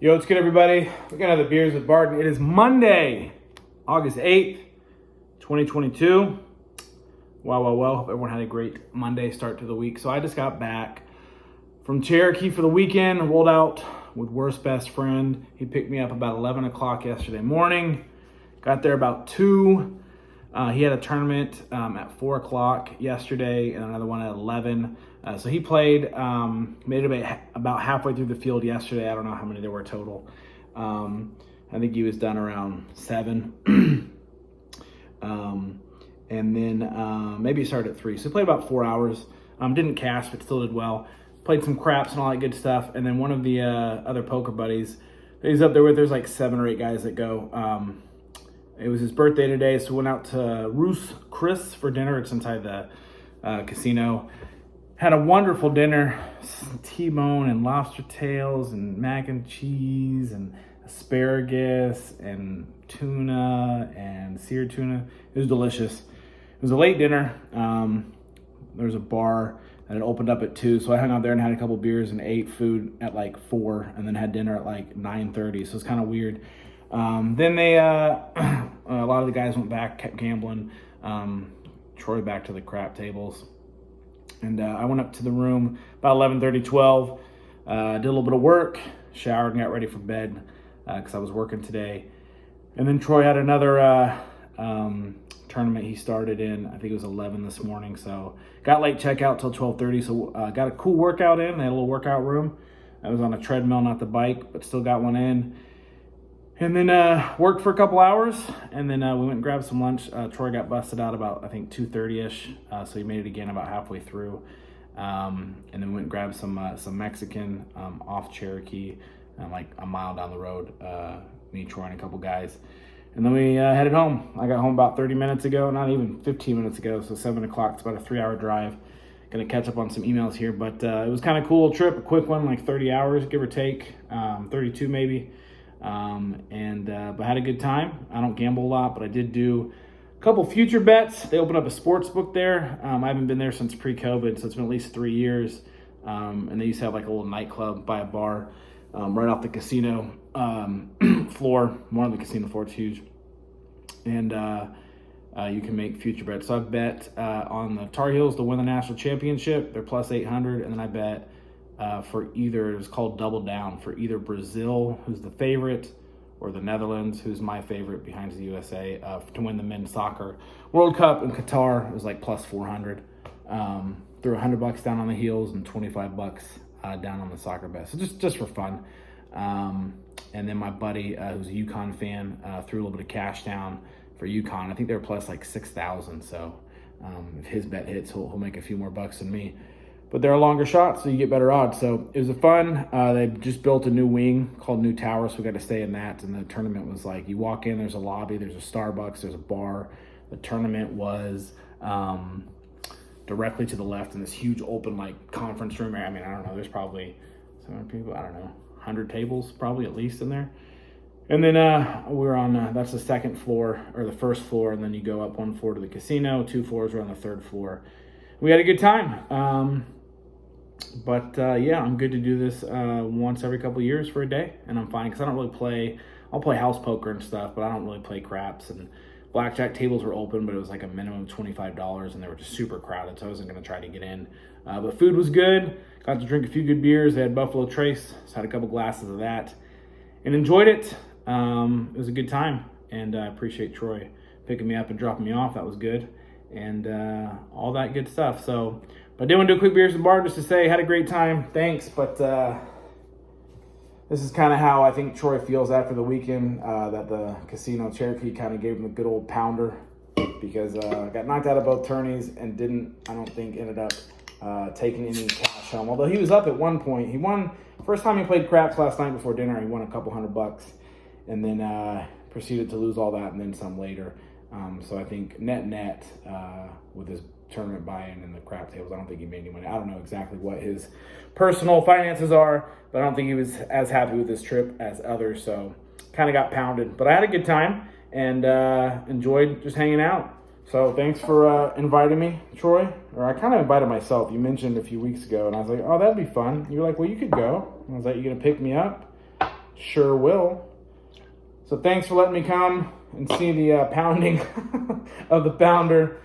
Yo, what's good, everybody? We're gonna have the beers with Barton. It is Monday, August 8th, 2022. Well. Hope everyone had a great Monday start to the week. So I just got back from Cherokee for the weekend, rolled out with Worst Best Friend. He picked me up about 11 o'clock yesterday morning. Got there about 2. He had a tournament at 4 o'clock yesterday and another one at 11. So he played, made it about halfway through the field yesterday. I don't know how many there were total. I think he was done around 7. And then maybe he started at 3. So he played about 4 hours. Didn't cash, but still did well. Played some craps and all that good stuff. And then one of the other poker buddies that he's up there with, there's like 7 or 8 guys that go. It was his birthday today, so we went out to Ruth's Chris for dinner. It's inside the casino. Had a wonderful dinner. T-bone and lobster tails and mac and cheese and asparagus and tuna and seared tuna. It was delicious. It was a late dinner. There was a bar that had opened up at 2, so I hung out there and had a couple beers and ate food at like 4 and then had dinner at like 9:30, so it's kind of weird. Then they, a lot of the guys went back, kept gambling. Troy back to the crap tables. And I went up to the room about 11:30, 12. Did a little bit of work, showered and got ready for bed because I was working today. And then Troy had another tournament he started in. I think it was 11 this morning. So got late checkout till 12:30. So got a cool workout in. They had a little workout room. I was on a treadmill, not the bike, but still got one in. And then worked for a couple hours, and then we went and grabbed some lunch. Troy got busted out about, I think, 2:30ish, so he made it again about halfway through. And then we went and grabbed some Mexican off Cherokee, like a mile down the road, me, Troy, and a couple guys. And then we headed home. I got home about 30 minutes ago, not even 15 minutes ago, so 7 o'clock. It's about a 3-hour drive. Gonna catch up on some emails here, but it was kind of cool trip, a quick one, like 30 hours, give or take, 32 maybe. But had a good time. I don't gamble a lot, but I did do a couple future bets. They opened up a sports book there. I haven't been there since pre-COVID, so it's been at least 3 years. And they used to have like a little nightclub by a bar right off the casino floor. More on the casino floor, it's huge. And you can make future bets. So I bet on the Tar Heels to win the national championship. They're plus 800, and then I bet for either, it was called Double Down, for either Brazil, who's the favorite, or the Netherlands, who's my favorite behind the USA, to win the men's soccer World Cup in Qatar. It was like plus 400. Threw $100 down on the Heels and $25 down on the soccer bet. So just for fun. And then my buddy, who's a UConn fan, threw a little bit of cash down for UConn. I think they were plus like 6,000. So if his bet hits, he'll make a few more bucks than me. But they're a longer shot, so you get better odds. So it was a fun. They just built a new wing called New Tower, so we got to stay in that. And the tournament was like, you walk in, there's a lobby, there's a Starbucks, there's a bar. The tournament was directly to the left in this huge open like conference room. I mean, I don't know, there's probably 700 people, I don't know, 100 tables probably at least in there. And then we were on, that's the second floor, or the first floor, and then you go up 1 floor to the casino, 2 floors, we're on the 3rd floor. We had a good time. Yeah, I'm good to do this once every couple of years for a day, and I'm fine because I don't really play. I'll play house poker and stuff, but I don't really play craps. And blackjack tables were open, but it was like a minimum of $25, and they were just super crowded, so I wasn't going to try to get in. But food was good. Got to drink a few good beers. They had Buffalo Trace, so I had a couple glasses of that, and enjoyed it. It was a good time, and I appreciate Troy picking me up and dropping me off. That was good, and all that good stuff. So. I did want to do a quick beers and bar just to say had a great time. Thanks, but this is kind of how I think Troy feels after the weekend. That the casino Cherokee kind of gave him a good old pounder because got knocked out of both tourneys and I don't think ended up taking any cash home. Although he was up at one point. He won first time he played craps last night before dinner. He won a couple $100 and then proceeded to lose all that and then some later. So I think net with his tournament buy-in and the crap tables, I don't think he made any money. I don't know exactly what his personal finances are, but I don't think he was as happy with this trip as others, so kind of got pounded. But I had a good time and enjoyed just hanging out. So thanks for inviting me, Troy. Or I kind of invited myself. You mentioned a few weeks ago, and I was like, oh, that'd be fun. You were like, well, you could go. And I was like, you going to pick me up? Sure will. So thanks for letting me come and see the pounding of the pounder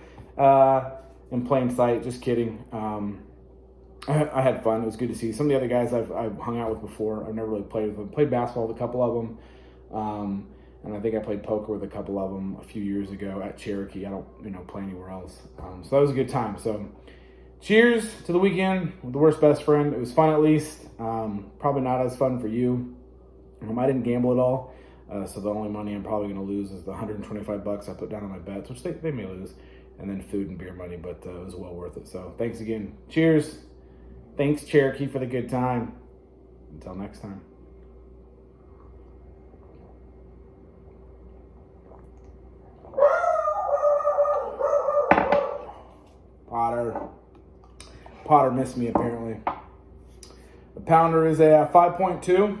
in plain sight. Just kidding. I had fun. It was good to see some of the other guys I've hung out with before. I've never really played with them. Played basketball with a couple of them. And I think I played poker with a couple of them a few years ago at Cherokee. I don't play anywhere else. So that was a good time. So cheers to the weekend with the worst best friend. It was fun at least. Probably not as fun for you. I didn't gamble at all. So the only money I'm probably going to lose is the $125 I put down on my bets, which they may lose. And then food and beer money, but it was well worth it. So thanks again. Cheers. Thanks, Cherokee, for the good time. Until next time. Potter missed me, apparently. The pounder is a 5.2.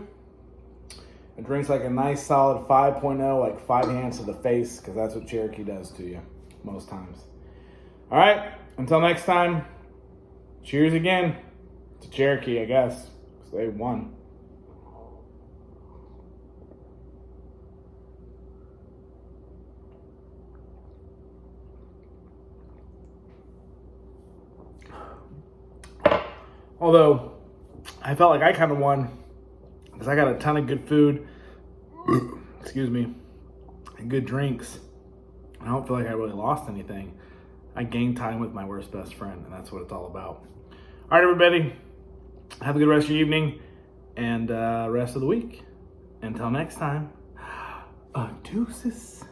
It drinks like a nice solid 5.0, like 5 hands to the face, because that's what Cherokee does to you most times. All right, until next time, cheers again to Cherokee, I guess, because they won. Although, I felt like I kind of won because I got a ton of good food, excuse me, and good drinks. I don't feel like I really lost anything. I gained time with my worst best friend, and that's what it's all about. All right, everybody, have a good rest of your evening and rest of the week. Until next time, deuces.